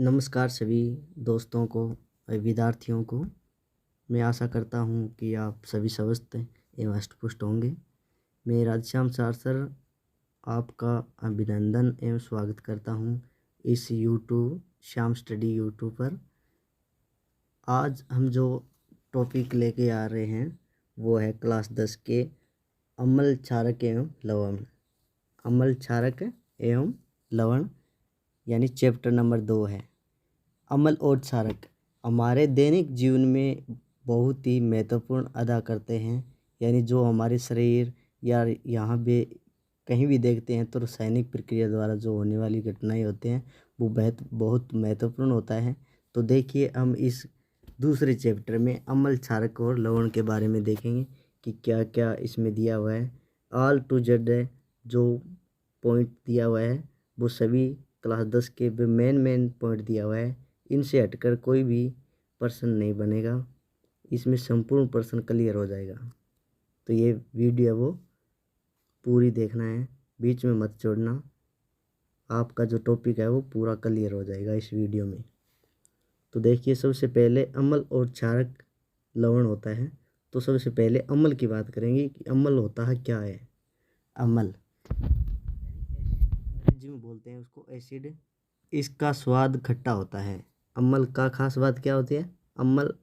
नमस्कार सभी दोस्तों को विद्यार्थियों को। मैं आशा करता हूँ कि आप सभी स्वस्थ एवं हष्ट-पुष्ट होंगे। मैं राधेश्याम सर आपका अभिनंदन एवं स्वागत करता हूँ इस यूट्यूब श्याम स्टडी यूट्यूब पर। आज हम जो टॉपिक लेके आ रहे हैं वो है क्लास 10 के अम्ल क्षारक एवं लवण। अम्ल क्षारक एवं लवण यानी चैप्टर नंबर 2 है। अम्ल और क्षारक हमारे दैनिक जीवन में बहुत ही महत्वपूर्ण अदा करते हैं। यानी जो हमारे शरीर या यहाँ पे कहीं भी देखते हैं तो रासायनिक प्रक्रिया द्वारा जो होने वाली घटनाएं होते हैं वो बहुत महत्वपूर्ण होता है। तो देखिए हम इस दूसरे चैप्टर में अम्ल क्षारक और लवण के बारे में देखेंगे कि क्या क्या इसमें दिया हुआ है। ऑल टू जेड जो पॉइंट दिया हुआ है वो सभी क्लास 10 के मेन पॉइंट दिया हुआ है। इनसे हटकर कोई भी प्रश्न नहीं बनेगा, इसमें संपूर्ण प्रश्न क्लियर हो जाएगा। तो ये वीडियो वो पूरी देखना है, बीच में मत छोड़ना। आपका जो टॉपिक है वो पूरा क्लियर हो जाएगा इस वीडियो में। तो देखिए सबसे पहले अम्ल और क्षारक लवण होता है। तो सबसे पहले अम्ल की बात करेंगे कि अम्ल होता है क्या है। अम्ल अंग्रेजी में बोलते हैं उसको एसिड। इसका स्वाद खट्टा होता है। अम्ल का खास बात क्या होती है? अम्ल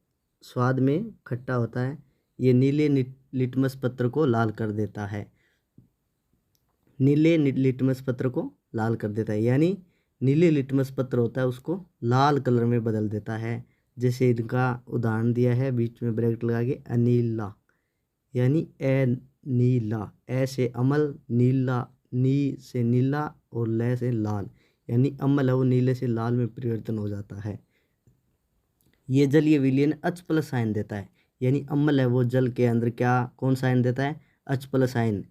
स्वाद में खट्टा होता है। ये नीले लिटमस पत्र को लाल कर देता है। नीले लिटमस पत्र को लाल कर देता है यानी नीले लिटमस पत्र होता है उसको लाल कलर में बदल देता है। जैसे इनका उदाहरण दिया है बीच में ब्रैकेट लगा के अनीला यानी ए नीला। ए से अमल, नीला नी से नीला और ले से लाल यानी अम्ल है वो नीले से लाल में परिवर्तन हो जाता है। ये जलीय विलयन H+ आयन देता है यानी अम्ल है वो जल के अंदर क्या कौन सा आयन देता है? H+ ion.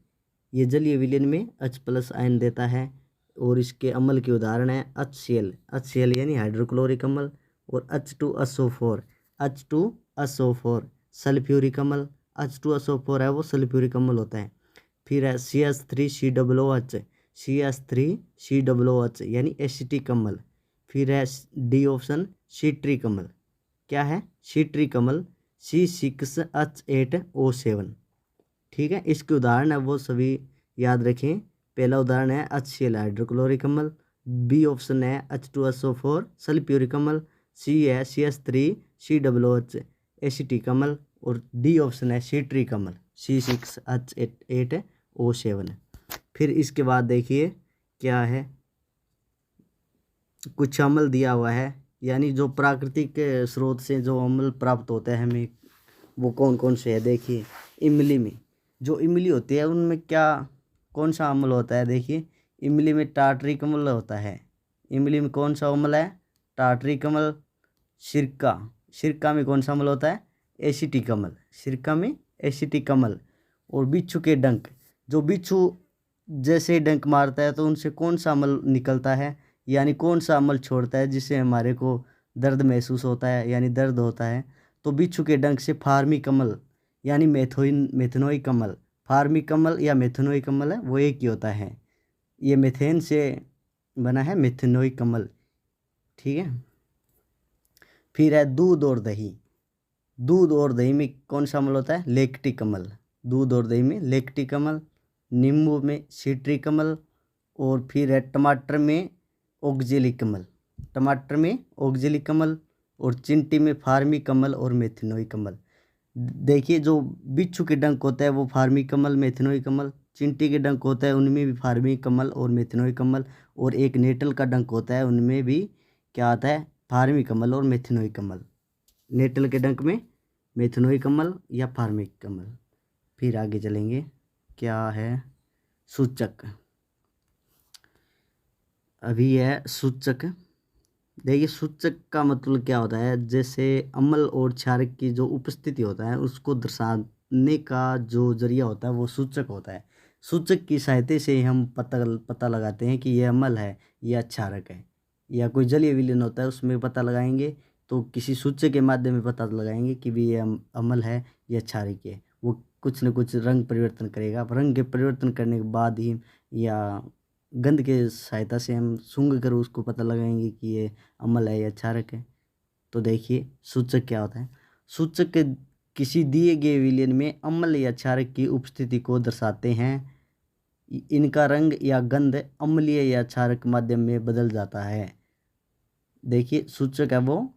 ये जलीय विलयन में H+ आयन देता है। और इसके अम्ल के उदाहरण है HCl यानी हाइड्रोक्लोरिक अम्ल और H2SO4 सल्फ्यूरिक अम्ल। H2SO4 है वो सल्फ्यूरिक अम्ल होता है। फिर है CH3COOH यानी एसिटिक अम्ल। फिर है डी ऑप्शन सिट्रिक अम्ल। क्या है? सिट्रिक अम्ल C6H8O7। ठीक है, इसके उदाहरण है वो सभी याद रखें। पहला उदाहरण है HCl हाइड्रोक्लोरिक अम्ल, बी ऑप्शन है H2SO4 सल्फ्यूरिक अम्ल, सी है CH3COOH एसिटिक अम्ल और डी ऑप्शन है सिट्रिक अम्ल C6H8O7। फिर इसके बाद देखिए क्या है, कुछ अम्ल दिया हुआ है यानी जो प्राकृतिक स्रोत से जो अम्ल प्राप्त होता है हमें वो कौन कौन से है। देखिए इमली में जो इमली होती है उनमें क्या कौन सा अम्ल होता है? देखिए इमली में टार्टरिक अम्ल होता है। इमली में कौन सा अम्ल है? टार्टरिक अम्ल। सिरका में कौन सा अम्ल होता है? एसिटिक अम्ल। सिरका में एसिटिक अम्ल। और बिच्छू के डंक, जो बिच्छू जैसे डंक मारता है तो उनसे कौन सा अम्ल निकलता है यानी कौन सा अम्ल छोड़ता है जिससे हमारे को दर्द महसूस होता है यानी दर्द होता है? तो बिच्छू के डंक से फार्मिक अम्ल यानी मेथनोइक अम्ल। फार्मिक अम्ल या मेथनोइक अम्ल है वो एक ही होता है। ये मेथेन से बना है मेथनोइक अम्ल। ठीक है। फिर है दूध और दही। दूध और दही में कौन सा अम्ल होता है? लैक्टिक अम्ल। दूध और दही में लैक्टिक अम्ल। नींबू में सिट्रिक अम्ल। और फिर है टमाटर में ऑक्जेलिक अम्ल। टमाटर में ऑक्जेलिक अम्ल और चिंटी में फार्मिक अम्ल और मेथनोइक अम्ल। देखिए जो बिच्छू के डंक होता है वो फार्मिक अम्ल मेथनोइक अम्ल, चिंटी के डंक होता है उनमें भी फार्मिक अम्ल और मेथनोइक अम्ल, और एक नेटल का डंक होता है उनमें भी क्या आता है? फार्मिक अम्ल और मेथनोइक अम्ल। नेटल के डंक में मेथनोइक अम्ल या फार्मिक अम्ल। फिर आगे चलेंगे, क्या है? सूचक। अभी है सूचक। देखिए सूचक का मतलब क्या होता है? जैसे अम्ल और क्षारक की जो उपस्थिति होता है उसको दर्शाने का जो जरिया होता है वो सूचक होता है। सूचक की सहायता से हम पता लगाते हैं कि ये अम्ल है या क्षारक है, या कोई जलीय विलयन होता है उसमें पता लगाएंगे तो किसी सूचक के माध्यम में पता लगाएंगे कि भी ये अम्ल है या क्षारक है। वो कुछ न कुछ रंग परिवर्तन करेगा। रंग के परिवर्तन करने के बाद ही या गंध के सहायता से हम सूंघ कर उसको पता लगाएंगे कि ये अम्ल है या क्षारक है। तो देखिए सूचक क्या होता है। सूचक किसी दिए गए विलयन में अम्ल या क्षारक की उपस्थिति को दर्शाते हैं। इनका रंग या गंध अम्लीय या क्षारक माध्यम में बदल जाता है। देखिए सूचक है वो,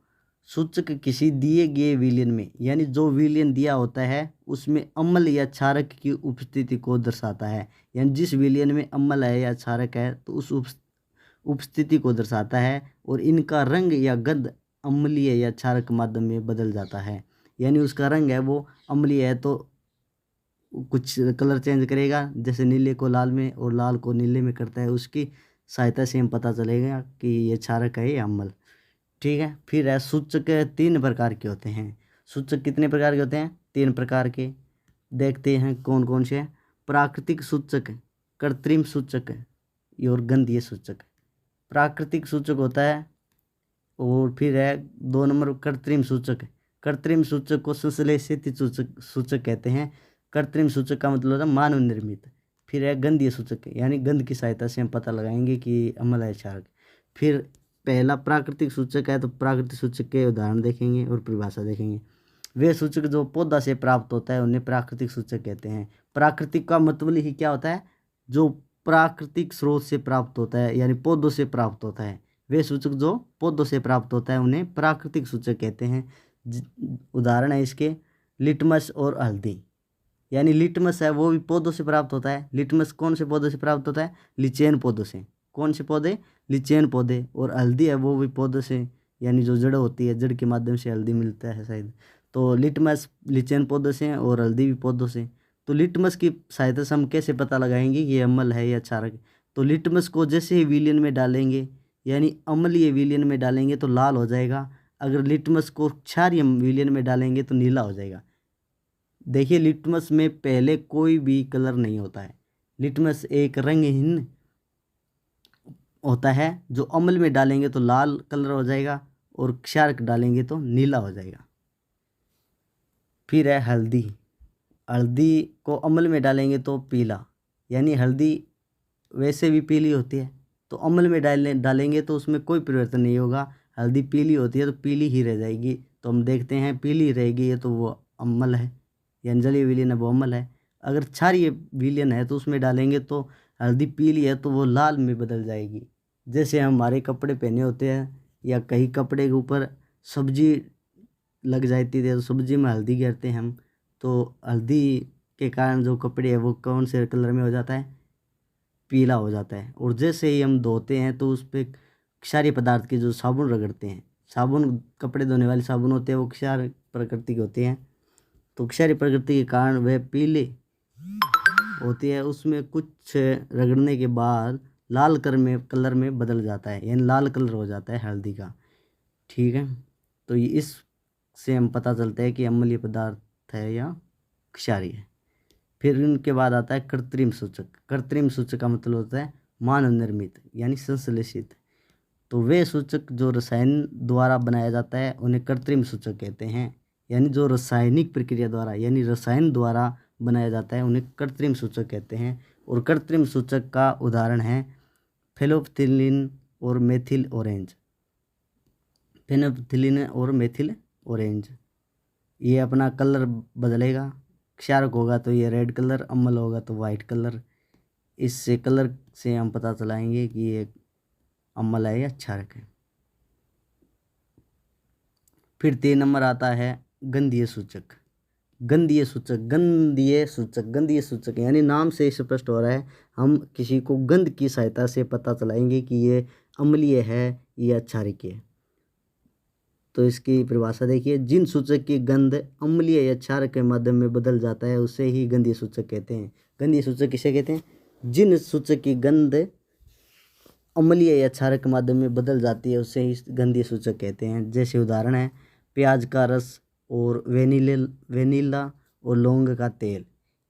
सूचक किसी दिए गए विलयन में, यानी जो विलयन दिया होता है उसमें अम्ल या क्षारक की उपस्थिति को दर्शाता है। यानी जिस विलयन में अम्ल है या क्षारक है तो उस उपस्थिति को दर्शाता है। और इनका रंग या गंध अम्लीय या क्षारक माध्यम में बदल जाता है। यानी उसका रंग है वो अम्लीय है तो कुछ कलर चेंज करेगा, जैसे नीले को लाल में और लाल को नीले में करता है, उसकी सहायता से हम पता चलेगा कि ये क्षारक है या अम्ल। ठीक है। फिर है सूचक 3 प्रकार के होते हैं। सूचक कितने प्रकार के होते हैं? 3 प्रकार के। देखते हैं कौन कौन से हैं। प्राकृतिक सूचक, कृत्रिम सूचक और गंधीय सूचक। प्राकृतिक सूचक होता है, और फिर है 2 नंबर कृत्रिम सूचक। कृत्रिम सूचक को संश्लेषित सूचक कहते हैं। कृत्रिम सूचक का मतलब होता है मानव निर्मित। फिर है गंधीय सूचक, यानी गंध की सहायता से हम पता लगाएंगे कि अम्ल है क्षारक। फिर पहला प्राकृतिक सूचक है, तो प्राकृतिक सूचक के उदाहरण देखेंगे और परिभाषा देखेंगे। वे सूचक जो पौधा से प्राप्त होता है उन्हें प्राकृतिक सूचक कहते हैं। प्राकृतिक का मतलब ही क्या होता है? जो प्राकृतिक स्रोत से प्राप्त होता है, यानी पौधों से प्राप्त होता है। वे सूचक जो पौधों से प्राप्त होता है उन्हें प्राकृतिक सूचक कहते हैं। उदाहरण है इसके लिटमस और हल्दी। यानी लिटमस है वो भी पौधों से प्राप्त होता है। लिटमस कौन से पौधों से प्राप्त होता है? लिचेन पौधों से। कौन से पौधे? लिचेन पौधे। और हल्दी है वो भी पौधों से, यानी जो जड़ होती है, जड़ के माध्यम से हल्दी मिलता है शायद। तो लिटमस लिचेन पौधों से और हल्दी भी पौधों से। तो लिटमस की सहायता से हम कैसे पता लगाएंगे कि ये अम्ल है या क्षारक? तो लिटमस को जैसे ही विलयन में डालेंगे, यानी अम्लीय विलयन में डालेंगे तो लाल हो जाएगा। अगर लिटमस को क्षारीय विलयन में डालेंगे तो नीला हो जाएगा। देखिए लिटमस में पहले कोई भी कलर नहीं होता है। लिटमस एक रंगहीन होता है, जो अम्ल में डालेंगे तो लाल कलर हो जाएगा और क्षारक डालेंगे तो नीला हो जाएगा। फिर है हल्दी। हल्दी को अम्ल में डालेंगे तो पीला, यानी हल्दी वैसे भी पीली होती है, तो अम्ल में डालेंगे तो उसमें कोई परिवर्तन नहीं होगा। हल्दी पीली होती है तो पीली ही रह जाएगी। तो हम देखते हैं पीली रहेगी ये तो वो अम्ल है, यानी जलीय विलयन है वो अम्ल है। अगर क्षारीय विलयन है तो उसमें डालेंगे तो हल्दी पीली है तो वो लाल में बदल जाएगी। जैसे हमारे कपड़े पहने होते हैं या कहीं कपड़े के ऊपर सब्जी लग जाती है तो सब्जी में हल्दी गिरते हैं हम, तो हल्दी के कारण जो कपड़े है वो कौन से कलर में हो जाता है? पीला हो जाता है। और जैसे ही हम धोते हैं तो उस पर क्षारीय पदार्थ के जो साबुन रगड़ते हैं, साबुन कपड़े धोने वाले साबुन होते हैं वो क्षार प्रकृति के होते हैं, तो क्षारीय प्रकृति के कारण वह पीले होती है। उसमें कुछ रगड़ने के बाद लाल कलर में बदल जाता है, यानी लाल कलर हो जाता है हल्दी का। ठीक है। तो ये इससे हम पता चलता है कि अम्लीय पदार्थ है या क्षारीय है। फिर इनके बाद आता है कृत्रिम सूचक। कृत्रिम सूचक का मतलब होता है मानव निर्मित, यानी संश्लेषित। तो वे सूचक जो रसायन द्वारा बनाया जाता है उन्हें कृत्रिम सूचक कहते हैं। यानी जो रासायनिक प्रक्रिया द्वारा, यानी रसायन द्वारा बनाया जाता है उन्हें कृत्रिम सूचक कहते हैं। और कृत्रिम सूचक का उदाहरण है फेनोल्फथालीन और मेथिल ऑरेंज। फेनोल्फथालीन और मेथिल ऑरेंज, ये अपना कलर बदलेगा। क्षारक होगा तो ये रेड कलर, अम्ल होगा तो वाइट कलर। इससे कलर से हम पता चलाएंगे कि ये अम्ल है या क्षारक है। फिर 3 नंबर आता है गंधीय सूचक। गंधीय सूचक, गंधीय सूचक, गंधीय सूचक यानी नाम से स्पष्ट हो रहा है, हम किसी को गंध की सहायता से पता चलाएंगे कि ये अम्लीय है या क्षारकीय है। तो इसकी परिभाषा देखिए, जिन सूचक की गंध अम्लीय या क्षारक के माध्यम में बदल जाता है उसे ही गंधीय सूचक कहते हैं। गंधीय सूचक किसे कहते हैं? जिन सूचक की गंध अम्लीय या क्षारक के माध्यम में बदल जाती है उसे ही गंधीय सूचक कहते हैं। जैसे उदाहरण है प्याज का रस और वेनिला और लौंग का तेल।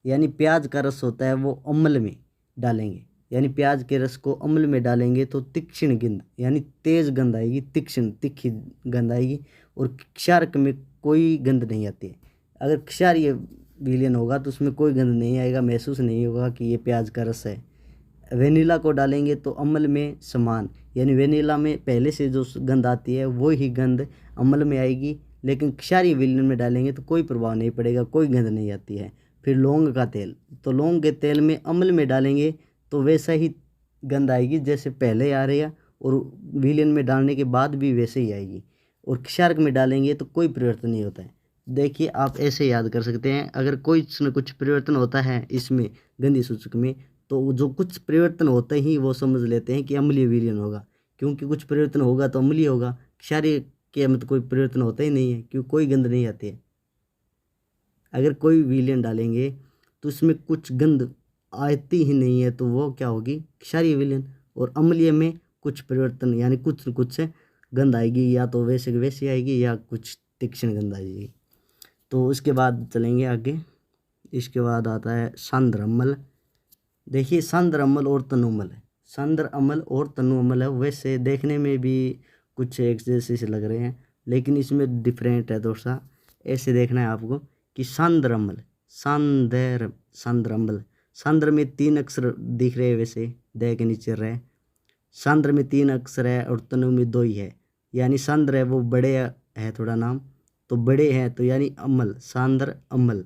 यानी प्याज का रस होता है वो अम्ल में डालेंगे, यानी प्याज के रस को अम्ल में डालेंगे तो तीक्ष्ण गंध, यानी तेज गंध आएगी, तीखी गंध आएगी। और क्षारक में कोई गंध नहीं आती है। अगर क्षारीय विलयन होगा तो उसमें कोई गंध नहीं आएगा, महसूस नहीं होगा कि ये प्याज का रस है। वेनिला को डालेंगे तो अम्ल में समान, यानी वेनिला में पहले से जो गंध आती है वो ही गंध अम्ल में आएगी, लेकिन क्षारीय विलयन में डालेंगे तो कोई प्रभाव नहीं पड़ेगा, कोई गंध नहीं आती है। फिर लौंग का तेल, तो लौंग के तेल में अम्ल में डालेंगे तो वैसा ही गंध आएगी जैसे पहले आ रही है, और विलयन में डालने के बाद भी वैसे ही आएगी। और क्षारक में डालेंगे तो कोई परिवर्तन नहीं होता है। देखिए आप ऐसे याद कर सकते हैं, अगर कोई न कुछ परिवर्तन होता है इसमें गंधीय सूचक में, तो जो कुछ परिवर्तन होते ही वो समझ लेते हैं कि अम्लीय विलयन होगा, क्योंकि कुछ परिवर्तन होगा तो अम्लीय होगा। क्षारीय के में तो कोई परिवर्तन होता ही नहीं है, क्योंकि कोई गंध नहीं आती है। अगर कोई विलयन डालेंगे तो उसमें कुछ गंध आती ही नहीं है तो वो क्या होगी, क्षारीय विलयन। और अम्लीय में कुछ परिवर्तन यानी कुछ न कुछ गंध आएगी, या तो वैसे वैसी आएगी या कुछ तीक्ष्ण गंध आएगी। तो उसके बाद चलेंगे आगे। इसके बाद आता है सांद्र अम्ल। देखिए सांद्र अम्ल और तनु अम्ल है, सांद्र अम्ल और तनु अम्ल है। वैसे देखने में भी कुछ एक जैसे से लग रहे हैं, लेकिन इसमें डिफरेंट है थोड़ा सा। ऐसे देखना है आपको कि सांद्र अम्ल, सांद्र अम्ल, सांद्र में 3 अक्षर दिख रहे हैं वैसे दे के नीचे रहे। सांद्र में 3 अक्षर है और तनु में 2 ही है, यानी सांद्र है वो बड़े है थोड़ा नाम, तो बड़े हैं तो यानी अम्ल, सांद्र अम्ल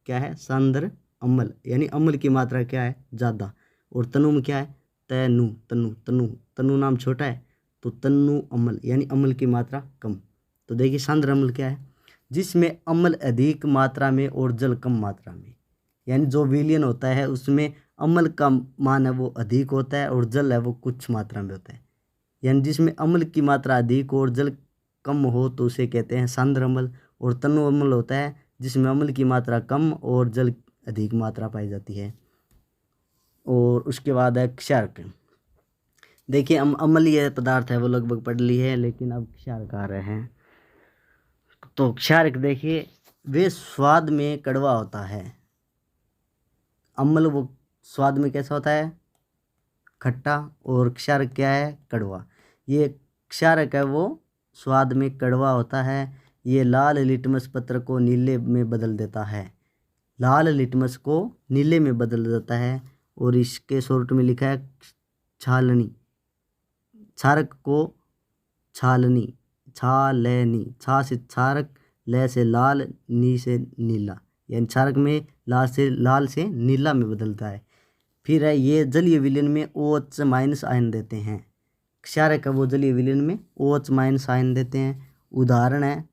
क्या है, सांद्र अम्ल यानी अम्ल की मात्रा क्या है, ज़्यादा। और तनु में क्या है, तनु, तनु तनु तनु नाम छोटा है तो तनु अम्ल यानी अम्ल की मात्रा कम। तो देखिए सांद्र अम्ल क्या है, जिसमें अम्ल अधिक मात्रा में और जल कम मात्रा में, यानी जो विलयन होता है उसमें अम्ल का मान है वो अधिक होता है और जल है वो कुछ मात्रा में होता है। यानी जिसमें अम्ल की मात्रा अधिक और जल कम हो तो उसे कहते हैं सांद्र अम्ल। और तनु अम्ल होता है जिसमें अम्ल की मात्रा कम और जल अधिक मात्रा पाई जाती है। और उसके बाद है क्षारक। देखिए अम्लीय पदार्थ है वो लगभग पढ़ ली है, लेकिन अब क्षारक आ रहे हैं। तो क्षारक देखिए वे स्वाद में कड़वा होता है। अम्ल वो स्वाद में कैसा होता है, खट्टा, और क्षारक क्या है, कड़वा। ये क्षारक है वो स्वाद में कड़वा होता है। ये लाल लिटमस पत्र को नीले में बदल देता है, लाल लिटमस को नीले में बदल देता है। और इसके शॉर्ट में लिखा है छालनी, क्षारक को छालनी, छालनी, छा से क्षारक, ले से लाल, नी से नीला, यानी क्षारक में लाल से नीला में बदलता है। फिर है ये जलीय विलयन में OH माइनस आयन देते हैं। क्षारक है वो जलीय विलयन में OH माइनस आयन देते हैं। उदाहरण है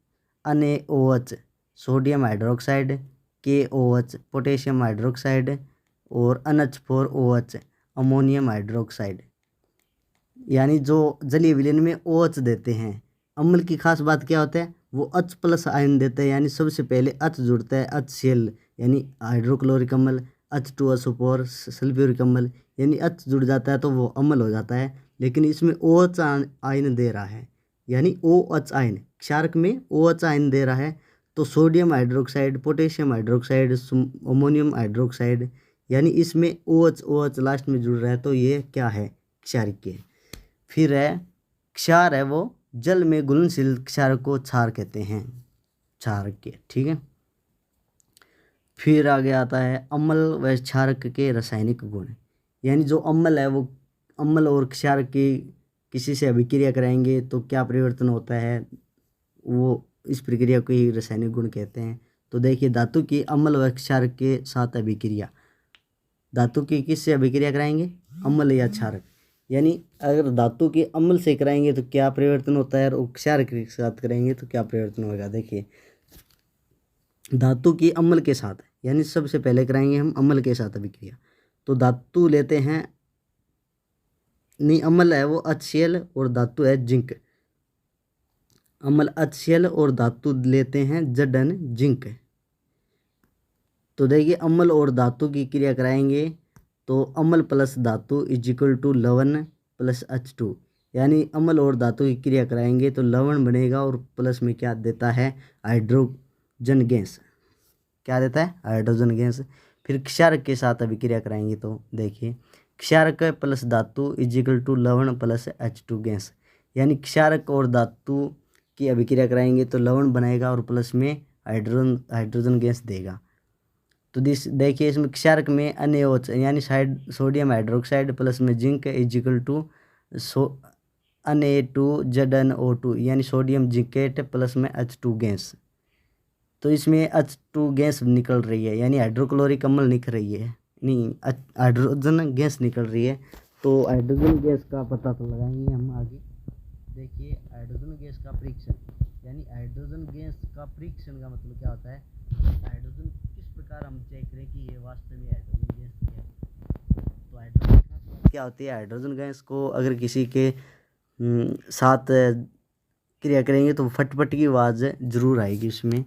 NaOH sodium hydroxide, KOH potassium hydroxide, और NH4OH अमोनियम हाइड्रोक्साइड। यानी जो जलीय विलयन में OH देते हैं। अम्ल की खास बात क्या होता है, वो H प्लस आयन देता है, यानी सबसे पहले H जुड़ता है, HCl यानी हाइड्रोक्लोरिक अम्ल, H2SO4 सल्फ्यूरिक अम्ल, यानी H जुड़ जाता है तो वो अम्ल हो जाता है। लेकिन इसमें OH आयन दे रहा है, यानी OH आयन, क्षारक में OH आयन दे रहा है। तो sodium hydroxide, potassium hydroxide, ammonium hydroxide, यानी इसमें OH लास्ट में जुड़ रहा है तो ये क्या है, क्षारक है। फिर है क्षार है वो जल में घुलनशील क्षार को क्षार कहते हैं, क्षारक के, ठीक है। फिर आगे आता है अम्ल व क्षारक के रासायनिक गुण। यानी जो अम्ल है वो अम्ल और क्षारक की किसी से अभिक्रिया कराएंगे तो क्या परिवर्तन होता है, वो इस प्रक्रिया को ही रासायनिक गुण कहते हैं। तो देखिए धातु की अम्ल व क्षारक के साथ अभिक्रिया, धातु की किससे अभिक्रिया कराएंगे, अम्ल या क्षारक। यानी अगर धातु के अम्ल से कराएंगे तो क्या परिवर्तन होता है, और क्षारक के साथ करेंगे तो क्या परिवर्तन होगा। देखिए धातु की अम्ल के साथ, यानी सबसे पहले कराएंगे हम अम्ल के साथ अभिक्रिया। तो धातु लेते हैं, नहीं अम्ल है वो HCl और धातु है जिंक। अम्ल HCl और धातु लेते हैं Zn जिंक। तो देखिए अम्ल और धातु की क्रिया कराएंगे तो अम्ल प्लस धातु इज इक्वल टू लवण प्लस H2, यानी अम्ल और धातु की क्रिया कराएंगे तो लवण बनेगा और प्लस में क्या देता है, हाइड्रोजन गैस, क्या देता है, हाइड्रोजन गैस। फिर क्षारक के साथ अभिक्रिया कराएंगे तो देखिए क्षारक प्लस धातु इज इक्वल टू लवण प्लस H2 गैस, यानी क्षारक और धातु की अभिक्रिया कराएंगे तो लवण बनाएगा और प्लस में हाइड्रोजन गैस देगा। तो देखिए इसमें क्षारक में NaOH यानी सोडियम हाइड्रोक्साइड प्लस में जिंक इजिकल टू Na2ZnO2 यानी सोडियम जिंकेट प्लस में H2 गैस। तो इसमें H2 गैस निकल रही है यानी हाइड्रोक्लोरिक अम्ल निकल रही है, नहीं हाइड्रोजन गैस निकल रही है। तो हाइड्रोजन गैस का पता तो लगाएंगे हम आगे। देखिए हाइड्रोजन गैस का परीक्षण, यानी हाइड्रोजन गैस का परीक्षण का मतलब क्या होता है, हाइड्रोजन किस प्रकार हम चेक करें कि ये वास्तव में हाइड्रोजन गैस है। तो हाइड्रोजन क्या होती है, हाइड्रोजन गैस को अगर किसी के साथ क्रिया करेंगे तो फटफट की आवाज़ जरूर आएगी उसमें।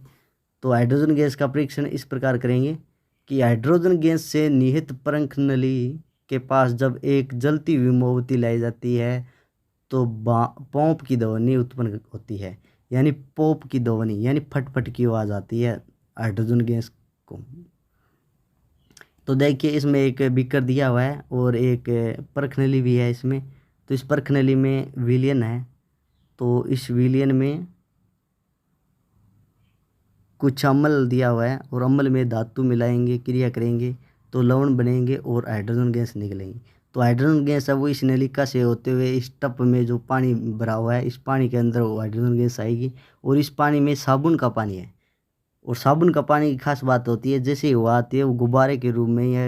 तो हाइड्रोजन गैस का परीक्षण इस प्रकार करेंगे कि हाइड्रोजन गैस से निहित परख नली के पास जब एक जलती हुई मोमबत्ती लाई जाती है तो पॉप की ध्वनि उत्पन्न होती है, यानी पॉप की ध्वनि यानी फटफट की आवाज़ आती है हाइड्रोजन गैस को। तो देखिए इसमें एक बीकर दिया हुआ है और एक परख नली भी है इसमें। तो इस परख नली में विलयन है, तो इस विलयन में कुछ अम्ल दिया हुआ है और अम्ल में धातु मिलाएंगे, क्रिया करेंगे तो लवण बनेंगे और हाइड्रोजन गैस निकलेंगी। तो हाइड्रोजन गैस है वो इस नलिका से होते हुए इस टप में जो पानी भरा हुआ है, इस पानी के अंदर वो हाइड्रोजन गैस आएगी। और इस पानी में साबुन का पानी है, और साबुन का पानी की खास बात होती है जैसे ही हवा आती है वो गुब्बारे के रूप में या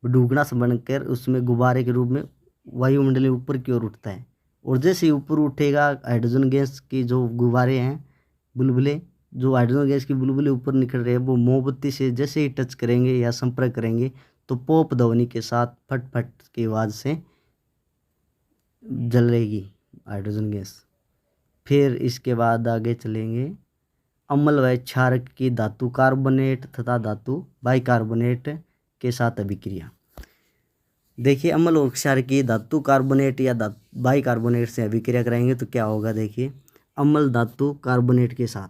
डूबना से बनकर उसमें गुब्बारे के रूप में वायुमंडल में ऊपर की ओर उठता है। और जैसे ही ऊपर उठेगा हाइड्रोजन गैस की जो गुब्बारे हैं, बुलबुले, जो हाइड्रोजन गैस की बुलबुले ऊपर निकल रहे हैं वो मोमबत्ती से जैसे ही टच करेंगे या संपर्क करेंगे तो पॉप ध्वनि के साथ फट फट की आवाज़ से जलेगी हाइड्रोजन गैस। फिर इसके बाद आगे चलेंगे, अम्ल व क्षारक की धातु कार्बोनेट तथा धातु बाइकार्बोनेट के साथ अभिक्रिया। देखिए अम्ल और क्षारक की धातु कार्बोनेट या बाइकार्बोनेट से अभिक्रिया कराएंगे तो क्या होगा। देखिए अम्ल धातु कार्बोनेट के साथ,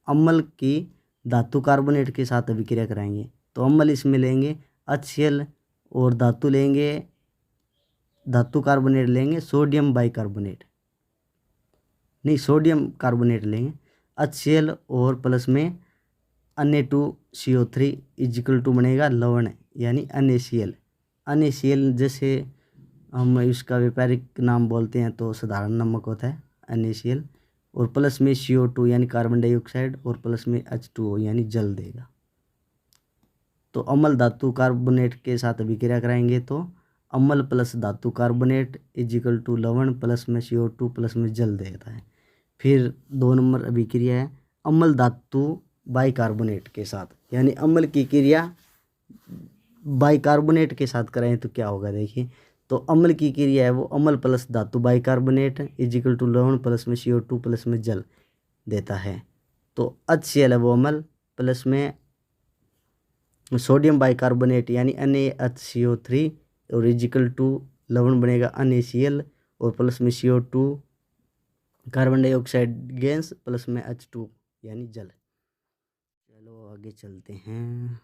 अम्ल की धातु कार्बोनेट के साथ अभिक्रिया कराएंगे तो अम्ल इसमें लेंगे HCl और धातु लेंगे, धातु कार्बोनेट लेंगे सोडियम बाइकार्बोनेट, नहीं सोडियम कार्बोनेट लेंगे HCl और प्लस में Na2CO3 इजिकल टू बनेगा लवण यानी NaCl। NaCl जैसे हम इसका व्यापारिक नाम बोलते हैं तो साधारण नमक होता है NaCl, और प्लस में CO2 यानी कार्बन डाइऑक्साइड और प्लस में H2O यानी जल देगा। तो अम्ल धातु कार्बोनेट के साथ अभिक्रिया कराएंगे तो अम्ल प्लस धातु कार्बोनेट इजिकल टू लवण प्लस में CO2 प्लस में जल देता है। फिर 2 नंबर अभिक्रिया है अम्ल धातु बाइकार्बोनेट के साथ, यानी अम्ल की क्रिया बाइकार्बोनेट के साथ कराएं तो क्या होगा। देखिए तो अम्ल की क्रिया है वो अम्ल प्लस धातु बाइकार्बोनेट इजिकल टू लवण प्लस में CO2 प्लस में जल देता है। तो HCl है वो अम्ल प्लस में सोडियम बाइकार्बोनेट यानी NaHCO3 और इजिकल टू लवण बनेगा NaCl और प्लस में CO2 carbon dioxide gas plus में H2 यानी जल। चलो आगे चलते हैं।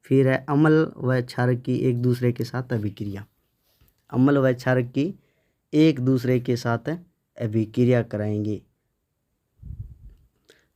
फिर है अम्ल व क्षारक की एक दूसरे के साथ अभिक्रिया। अम्ल व क्षारक की एक दूसरे के साथ अभिक्रिया कराएंगे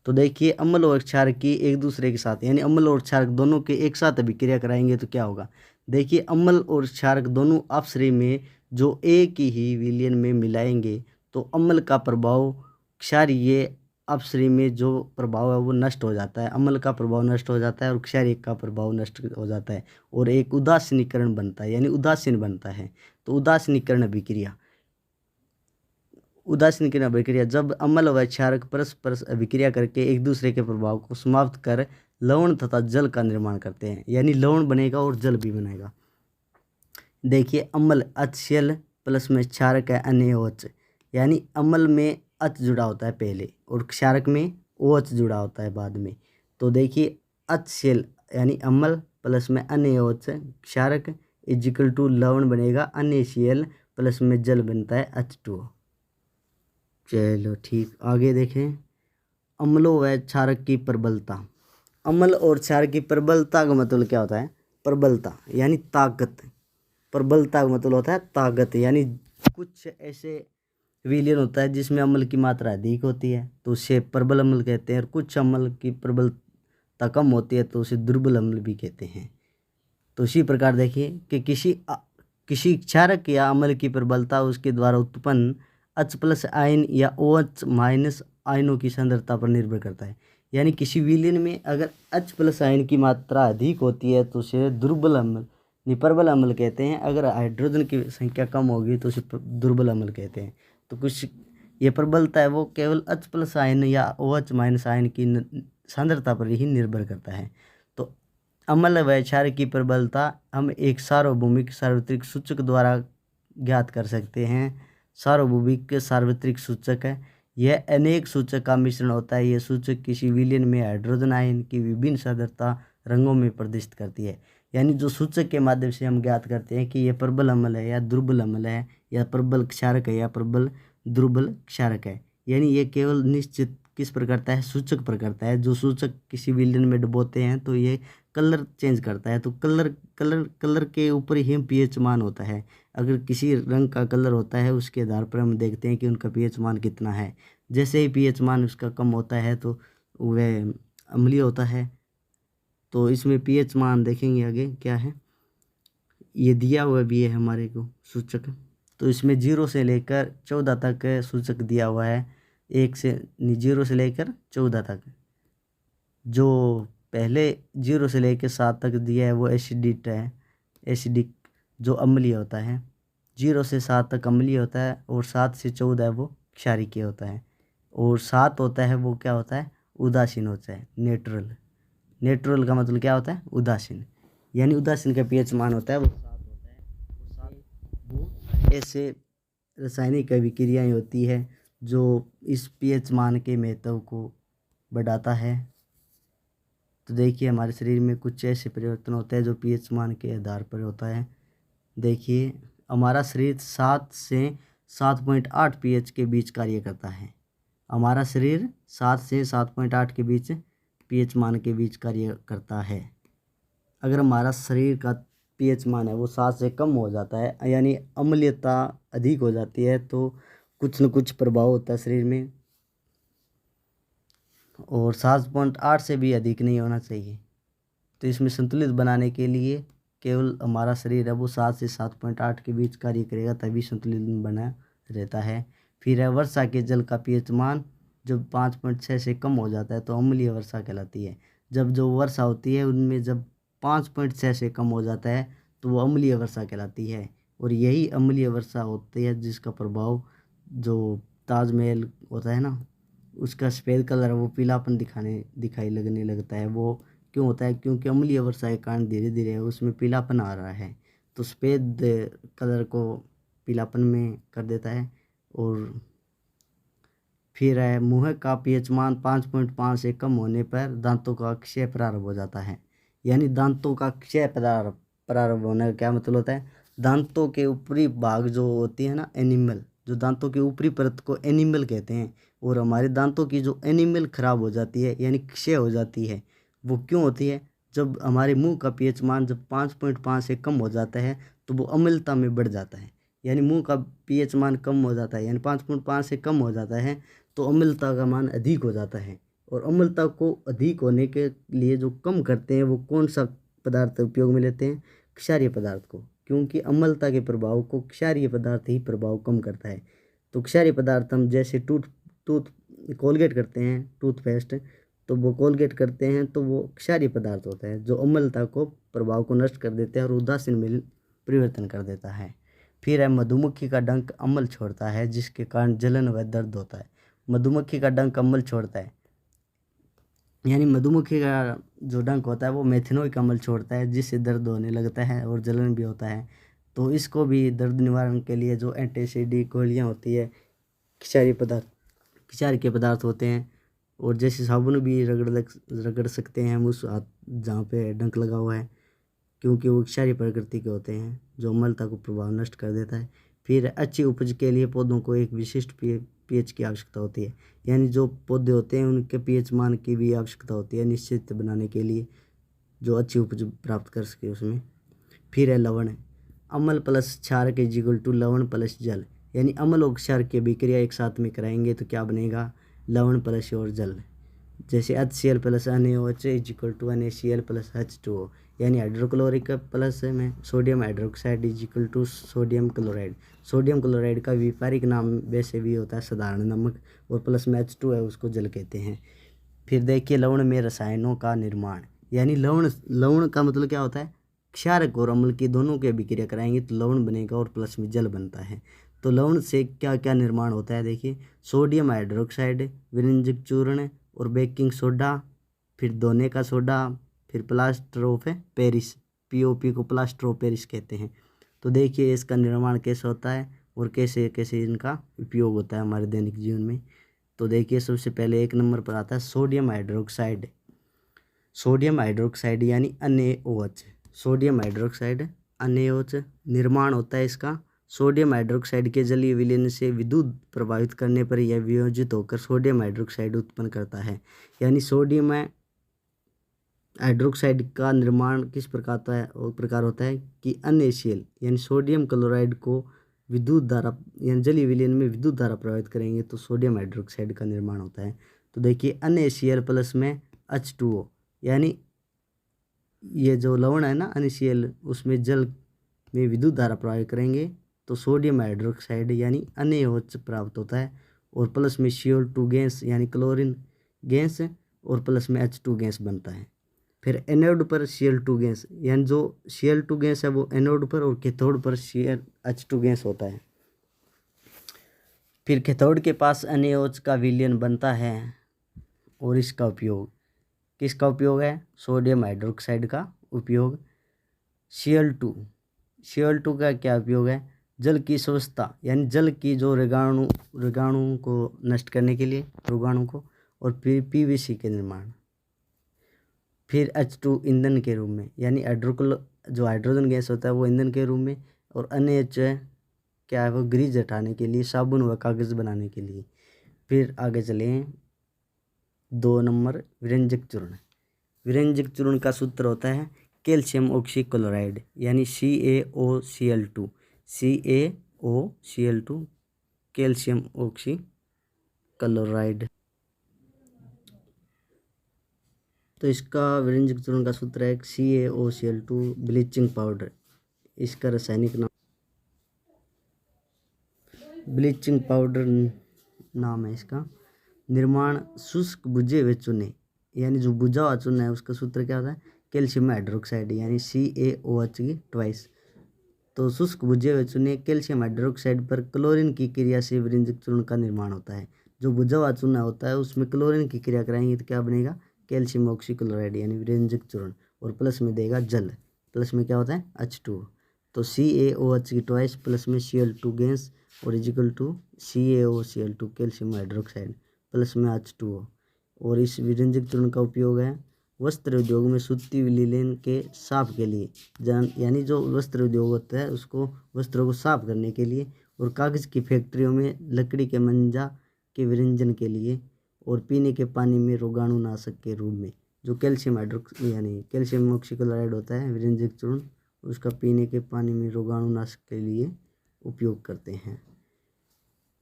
तो देखिए अम्ल और क्षारक की एक दूसरे के साथ, यानी अम्ल और क्षारक दोनों के एक साथ अभिक्रिया कराएंगे तो क्या होगा। देखिए अम्ल और क्षारक दोनों अपश्रेणी में जो एक ही विलयन में मिलाएंगे तो अम्ल का प्रभाव क्षारीय अपश्रेणी में जो प्रभाव है वो नष्ट हो जाता है, अम्ल का प्रभाव नष्ट हो जाता है और क्षारीय का प्रभाव नष्ट हो जाता है और एक उदासीनीकरण बनता है, यानी उदासीन बनता है। तो उदासीनीकरण अभिक्रिया, उदासीनीकरण अभिक्रिया जब अम्ल व क्षारक परस्पर अभिक्रिया करके एक दूसरे के प्रभाव को समाप्त कर लवण तथा जल का निर्माण करते हैं, यानी लवण बनेगा और जल भी बनेगा। देखिए अम्ल HCl प्लस में क्षारक है NaOH, यानी अम्ल में H जुड़ा होता है पहले और क्षारक में OH जुड़ा होता है बाद में। तो देखिए HCl यानी अम्ल प्लस में NaOH क्षारक इजिकल टू लवण बनेगा NaCl प्लस में जल बनता है H2O। चलो ठीक, आगे देखें अम्लों व क्षारक की प्रबलता। अम्ल और क्षारक की प्रबलता का मतलब क्या होता है, प्रबलता यानी ताकत, प्रबलता का मतलब होता है ताकत, यानी कुछ ऐसे विलयन होता है जिसमें अम्ल की मात्रा अधिक होती है तो उसे प्रबल अम्ल कहते हैं, और कुछ अम्ल की प्रबल प्रबलता कम होती है तो उसे दुर्बल अम्ल भी कहते हैं। तो इसी प्रकार देखिए कि किसी क्षारक या अम्ल की प्रबलता उसके द्वारा उत्पन्न H+ आयन या OH- आयनों की सांद्रता पर निर्भर करता है। यानी किसी विलयन में अगर H+ आयन की मात्रा अधिक होती है तो उसे दुर्बल अम्ल प्रबल अम्ल कहते हैं। अगर हाइड्रोजन की संख्या कम होगी तो उसे दुर्बल अम्ल कहते हैं। तो कुछ ये प्रबलता है वो केवल H+ आयन या OH- आयन की सांद्रता पर ही निर्भर करता है। तो अम्ल व क्षार की प्रबलता हम एक सार्वभौमिक सार्वत्रिक सूचक द्वारा ज्ञात कर सकते हैं। सार्वभौमिक सार्वत्रिक सूचक है, यह अनेक सूचक का मिश्रण होता है। यह सूचक किसी विलयन में हाइड्रोजन आयन की विभिन्न सांद्रता रंगों में प्रदर्शित करती है। यानी जो सूचक के माध्यम से हम ज्ञात करते हैं कि यह प्रबल अम्ल है या दुर्बल अम्ल है, या प्रबल क्षारक है या प्रबल दुर्बल क्षारक है। यानी ये केवल निश्चित किस पर करता है, सूचक पर करता है। जो सूचक किसी विलयन में डुबोते हैं तो ये कलर चेंज करता है। तो कलर के ऊपर ही पीएच मान होता है। अगर किसी रंग का कलर होता है उसके आधार पर हम देखते हैं कि उनका पीएच मान कितना है। जैसे ही पीएच मान उसका कम होता है तो वह अम्लीय होता है। तो इसमें पीएच मान देखेंगे आगे क्या है, ये दिया हुआ भी है हमारे को सूचक। तो इसमें 0 से लेकर 14 तक सूचक दिया हुआ है। 0 से लेकर 14 तक। जो पहले 0 से लेकर 7 तक दिया है वो एसिडिक जो अम्लीय होता है। 0 से 7 तक अम्लीय होता है और 7 से 14 वो क्षारीय होता है। और 7 होता है वो क्या होता है, उदासीन होता है, न्यूट्रल का मतलब क्या होता है, उदासीन। यानी उदासीन का पीएच मान होता है वो 7 होता है। वो ऐसे रासायनिक अभिक्रियाएं होती है जो इस पीएच मान के महत्व को बढ़ाता है। तो देखिए हमारे शरीर में कुछ ऐसे परिवर्तन होते हैं जो पीएच मान के आधार पर होता है। देखिए हमारा शरीर 7 से 7.8 पीएच के बीच कार्य करता है। हमारा शरीर 7 से 7.8 के बीच पीएच मान के बीच कार्य करता है। अगर हमारा शरीर का पीएच मान है वो 7 से कम हो जाता है, यानी अम्लीयता अधिक हो जाती है, तो कुछ न कुछ प्रभाव होता है शरीर में। और 7.8 से भी अधिक नहीं होना चाहिए। तो इसमें संतुलित बनाने के लिए केवल हमारा शरीर है वो 7 से 7.8 के बीच कार्य करेगा, तभी संतुलित बना रहता है। फिर है वर्षा के जल का पीएच मान जब 5.6 से कम हो जाता है तो अम्लीय वर्षा कहलाती है। जब जो वर्षा होती है उनमें जब 5.6 से कम हो जाता है तो वो अम्लीय वर्षा कहलाती है। और यही अम्लीय वर्षा होती है जिसका प्रभाव जो ताजमहल होता है ना, उसका सफ़ेद कलर है वो पीलापन दिखाई लगने लगता है। वो क्यों होता है, क्योंकि अम्लीय वर्षा के कारण धीरे धीरे उसमें पीलापन आ रहा है। तो सफ़ेद कलर को पीलापन में कर देता है। और फिर है मुंह का पीएच मान 5.5 से कम होने पर दांतों का क्षय प्रारंभ हो जाता है। यानी दांतों का क्षय प्रारंभ होने का क्या मतलब होता है, दांतों के ऊपरी भाग जो होती है ना, एनिमल, जो दांतों की ऊपरी परत को एनिमल कहते हैं। और हमारे दांतों की जो एनिमल खराब हो जाती है यानी क्षय हो जाती है, वो क्यों होती है, जब हमारे मुंह का पीएच मान जब 5.5 से कम हो जाता है तो वो अम्लता में बढ़ जाता है। यानी मुंह का पीएच मान कम हो जाता है, यानी 5.5 से कम हो जाता है तो अम्लता का मान अधिक हो जाता है। और अम्लता को अधिक होने के लिए जो कम करते हैं वो कौन सा पदार्थ उपयोग में लेते हैं, क्षारीय पदार्थ को, क्योंकि अम्लता के प्रभाव को क्षारीय पदार्थ ही प्रभाव कम करता है। तो क्षारीय पदार्थ हम जैसे टूथ कोलगेट करते हैं, टूथपेस्ट, तो वो कोलगेट करते हैं तो वो क्षारीय पदार्थ होता है जो अम्लता को प्रभाव को नष्ट कर देते हैं और उदासीन में परिवर्तन कर देता है। फिर है मधुमक्खी का डंक अम्ल छोड़ता है जिसके कारण जलन व दर्द होता है। मधुमक्खी का डंक अम्ल छोड़ता है, यानी मधुमक्खी का जो डंक होता है वो मेथनॉइक अम्ल छोड़ता है जिससे दर्द होने लगता है और जलन भी होता है। तो इसको भी दर्द निवारण के लिए जो एंटीएसिडिक गोलियाँ होती है, क्षारीय के पदार्थ होते हैं। और जैसे साबुन भी रगड़ सकते हैं हम उस हाथ जहाँ पे डंक लगा हुआ है, क्योंकि वो क्षारीय प्रकृति के होते हैं जो अम्लता को प्रभाव नष्ट कर देता है। फिर अच्छी उपज के लिए पौधों को एक विशिष्ट पीएच की आवश्यकता होती है, यानी जो पौधे होते हैं उनके पीएच मान की भी आवश्यकता होती है निश्चित बनाने के लिए, जो अच्छी उपज प्राप्त कर सके उसमें। फिर है लवण, अम्ल प्लस क्षारक = लवण प्लस जल। यानी अम्ल और क्षार की अभिक्रिया एक साथ में कराएंगे तो क्या बनेगा, लवण प्लस और जल। जैसे HCl plus NaOH is equal to NaCl plus H2O, यानी हाइड्रोक्लोरिक प्लस में sodium hydroxide is equal to sodium chloride. Sodium chloride का व्यापारिक नाम वैसे भी होता है साधारण नमक, और प्लस में H2 है उसको जल कहते हैं। फिर देखिए लवण में रसायनों का निर्माण, यानी लवण का मतलब क्या होता है, क्षारक और अम्ल की दोनों की अभिक्रिया कराएंगे तो लवण बनेगा और प्लस में जल बनता है। तो लवण से क्या क्या निर्माण होता है देखिए, सोडियम हाइड्रोक्साइड, विरंजक चूर्ण और बेकिंग सोडा, फिर धोने का सोडा, फिर प्लास्टर ऑफ पेरिस, POP को प्लास्टर ऑफ पेरिस कहते हैं। तो देखिए इसका निर्माण कैसे होता है और कैसे कैसे इनका उपयोग होता है हमारे दैनिक जीवन में। तो देखिए सबसे पहले 1 नंबर पर आता है सोडियम हाइड्रोक्साइड। सोडियम हाइड्रोक्साइड यानी NaOH, सोडियम हाइड्रोक्साइड NaOH निर्माण होता है इसका। सोडियम हाइड्रोक्साइड के जलीय विलयन से विद्युत प्रभावित करने पर यह वियोजित होकर सोडियम हाइड्रोक्साइड उत्पन्न करता है। यानी सोडियम हाइड्रोक्साइड का निर्माण किस प्रकार होता है कि NaCl यानी सोडियम क्लोराइड को विद्युत धारा यानी जलीय विलयन में विद्युत धारा प्रभावित करेंगे तो सोडियम हाइड्रोक्साइड का निर्माण होता है। तो देखिए NaCl प्लस में H2O, यानी ये जो लवण है ना NaCl, उसमें जल में विद्युत धारा प्रभावित करेंगे तो सोडियम हाइड्रोक्साइड यानी NaOH प्राप्त होता है, और प्लस में Cl2 गैस यानी क्लोरीन गैस और प्लस में H2 गैस बनता है। फिर एनोड पर Cl2 गैस, यानी जो Cl2 गैस है वो एनोड पर और कैथोड पर H2 गैस होता है। फिर कैथोड के पास NaOH का विलयन बनता है, और इसका उपयोग किसका उपयोग है, सोडियम हाइड्रोक्साइड का उपयोग। Cl2 का क्या उपयोग है, जल की स्वस्थता यानी जल की जो रोगाणु को नष्ट करने के लिए रोगाणु को, और फिर PVC के निर्माण। फिर H2 ईंधन के रूप में, यानी जो हाइड्रोजन गैस होता है वो ईंधन के रूप में, और NaH है क्या है वो ग्रीस हटाने के लिए, साबुन व कागज़ बनाने के लिए। फिर आगे चलें 2 नंबर विरंजक चूर्ण। विरंजक चूर्ण का सूत्र होता है कैल्शियम ऑक्सीक्लोराइड यानी CaOCl2, कैल्शियम ऑक्सीक्लोराइड। तो इसका विरंजक चूर्ण का सूत्र है CaOCl2 ब्लीचिंग पाउडर, इसका रासायनिक नाम ब्लीचिंग पाउडर नाम है इसका। निर्माण शुष्क बुझे हुए चूने, यानी जो बुझा हुआ चूना है उसका सूत्र क्या होता है, कैल्शियम हाइड्रोक्साइड यानी CaOH की ट्वाइस। तो शुष्क बुझे हुए चूने कैल्शियम हाइड्रोक्साइड पर क्लोरीन की क्रिया से विरंजक चूर्ण का निर्माण होता है। जो बुझा हुआ चूना होता है उसमें क्लोरीन की क्रिया कराएंगे तो क्या बनेगा, कैल्शियम ऑक्सीक्लोराइड यानी विरंजक चूर्ण, और प्लस में देगा जल, प्लस में क्या होता है H2। तो CaOH की ट्वाइस प्लस में Cl2 गैस और is equal to CaOCl2 calcium hydroxide plus में H2O। और इस विरंजक चूर्ण का उपयोग है वस्त्र उद्योग में सूती विलयन के साफ के लिए, यानी जो वस्त्र उद्योग होता है उसको वस्त्रों को साफ करने के लिए, और कागज़ की फैक्ट्रियों में लकड़ी के मंजा के विरंजन के लिए, और पीने के पानी में रोगाणुनाशक के रूप में जो कैल्शियम यानी कैल्शियम ऑक्सीक्लोराइड होता है विरंजक चूर्ण, उसका पीने के पानी में रोगाणुनाशक के लिए उपयोग करते हैं।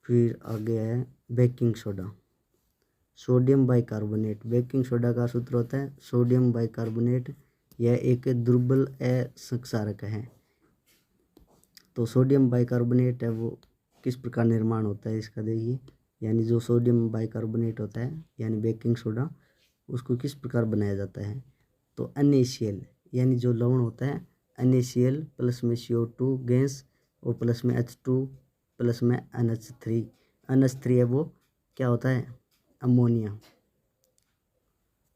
फिर आगे है baking soda, sodium bicarbonate. Baking soda का सूत्र होता है सोडियम बाइकार्बोनेट, यह एक दुर्बल असंक्षारक है। तो सोडियम बाइकार्बोनेट है वो किस प्रकार निर्माण होता है इसका देखिए, यानी जो सोडियम बाइकार्बोनेट होता है यानी बेकिंग सोडा, उसको किस प्रकार बनाया जाता है, तो NaCl यानी जो लवण होता है NaCl प्लस में CO2 गैस और प्लस में H2 प्लस में NH3 है वो क्या होता है, अमोनिया।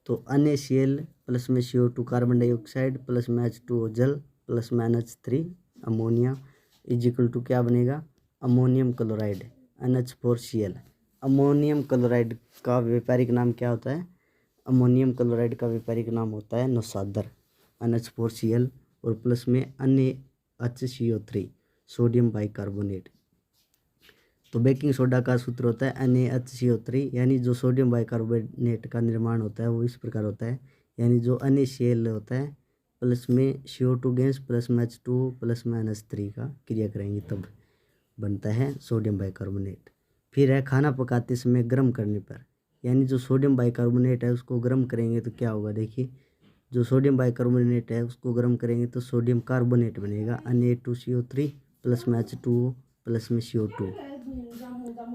तो NaCl प्लस में CO2 कार्बन डाइऑक्साइड प्लस में H2O जल प्लस में NH3 अमोनिया इजिकल टू क्या बनेगा, ammonium chloride NH4Cl। Ammonium chloride का व्यापारिक नाम क्या होता है, अमोनियम क्लोराइड का व्यापारिक नाम होता है नौशादर NH4Cl और प्लस में NaHCO3 सोडियम बाइकार्बोनेट। तो बेकिंग सोडा का सूत्र होता है NaHCO3, यानी जो सोडियम बाइकार्बोनेट का निर्माण होता है वो इस प्रकार होता है, यानी जो NaCl होता है प्लस में CO2 गैस प्लस में H2 प्लस में NH3 का क्रिया करेंगे तब बनता है सोडियम बाइकार्बोनेट। फिर है खाना पकाते समय गर्म करने पर, यानी जो सोडियम बाइकार्बोनेट है उसको गर्म करेंगे तो क्या होगा, देखिए जो सोडियम बाइकार्बोनेट है उसको गर्म करेंगे तो सोडियम कार्बोनेट बनेगा, Na2CO3 प्लस में H2O प्लस में CO2।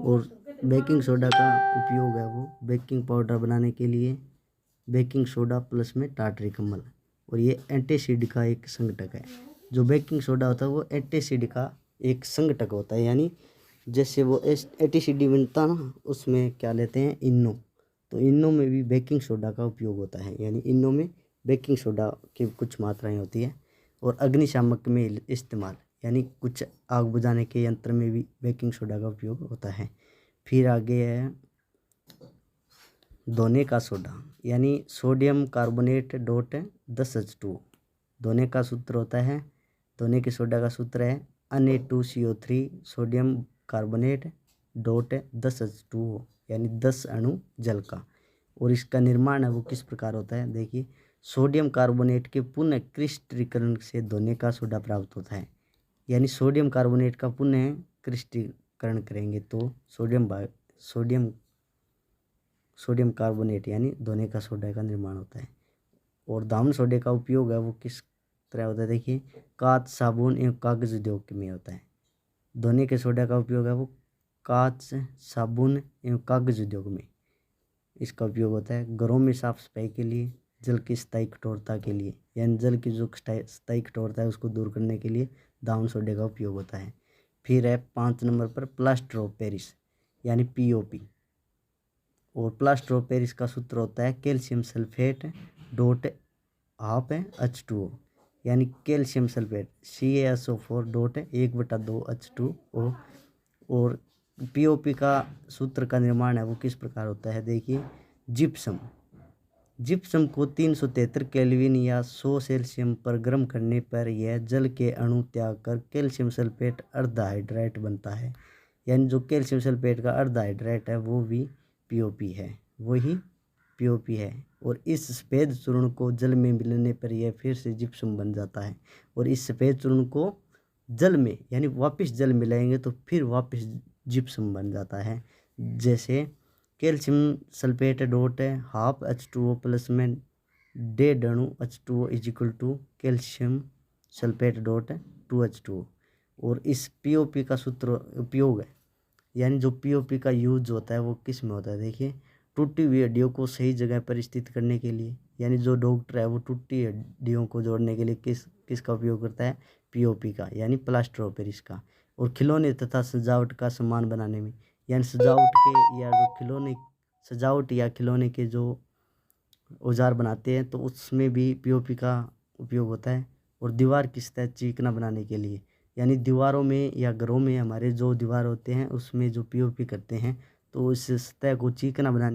और बेकिंग सोडा का उपयोग है वो बेकिंग पाउडर बनाने के लिए, बेकिंग सोडा प्लस में टाटरी कम्बल। और ये एंटीसिड का एक संघटक है। जो बेकिंग सोडा होता है वो एंटीसिड का एक संघटक होता है, यानी जैसे वो एंटीसिड बनता ना उसमें क्या लेते हैं, इनो। तो इनो में भी बेकिंग सोडा का उपयोग होता है, यानी इनो में बेकिंग सोडा की कुछ मात्राएं होती है। और अग्निशामक में इस्तेमाल, यानी कुछ आग बुझाने के यंत्र में भी बेकिंग सोडा का उपयोग होता है। फिर आगे है धोने का सोडा, यानी सोडियम कार्बोनेट डॉट 10H2। धोने का सूत्र होता है, धोने के सोडा का सूत्र है Na2CO3 sodium carbonate dot 10H2O, यानी 10 अणु जल का। और इसका निर्माण है वो किस प्रकार होता है, देखिए सोडियम कार्बोनेट के पुनः क्रिस्टलीकरण से धोने का सोडा प्राप्त होता है। यानी सोडियम कार्बोनेट का पुनः क्रिस्टलीकरण करेंगे तो सोडियम कार्बोनेट यानी धोने का सोडा का निर्माण होता है। और दामन सोडे का उपयोग है वो किस तरह होता है, देखिए कांच, साबुन एवं कागज उद्योग में होता है। धोने के सोडा का उपयोग है वो कांच, साबुन एवं कागज उद्योग में इसका उपयोग होता है। घरों में साफ सफाई के लिए, जल की स्थायी कठोरता के लिए, यानी जल की जो स्थायी कठोरता है उसको दूर करने के लिए दामन सोडे का उपयोग होता है। फिर है 5 नंबर पर प्लास्टर ऑफ पेरिस यानी POP। और प्लास्टर ऑफ पेरिस का सूत्र होता है calcium sulphate dot half H2O, यानी calcium sulphate CaSO4 dot 1/2 H2O। और POP का सूत्र का निर्माण है वो किस प्रकार होता है, देखिए जिप्सम को 373 केल्विन या 100 सेल्सियम पर गर्म करने पर यह जल के अणु त्याग कर कैल्शियम सल्फेट अर्धहाइड्रेट बनता है। यानी जो कैल्शियम सल्फेट का अर्धहाइड्रेट है वो भी POP है, वही POP है। और इस सफ़ेद चूर्ण को जल में मिलाने पर यह फिर से जिप्सम बन जाता है। और इस सफ़ेद चूर्ण को जल में यानी वापस जल मिलाएंगे तो फिर वापस जिप्सम बन जाता है। जैसे calcium sulphate dot half H2O plus में 1.5 अणु H2O is equal to calcium sulphate dot 2H2O। और इस POP का सूत्र उपयोग है, यानी जो POP का यूज होता है वो किस में होता है, देखिए टूटी हुई हड्डियों को सही जगह पर स्थित करने के लिए। यानी जो डॉक्टर है वो टूटी हड्डियों को जोड़ने के लिए किसका उपयोग करता है, POP का, यानी प्लास्टर ऑफ पेरिस का। और खिलौने तथा सजावट का सामान बनाने में, यानी सजावट के या जो खिलौने सजावट या खिलौने के जो औजार बनाते हैं तो उसमें भी POP का उपयोग होता है। और दीवार की सतह चिकना बनाने के लिए, यानी दीवारों में या घरों में हमारे जो दीवार होते हैं उसमें जो POP करते हैं तो इस सतह को चिकना बनाने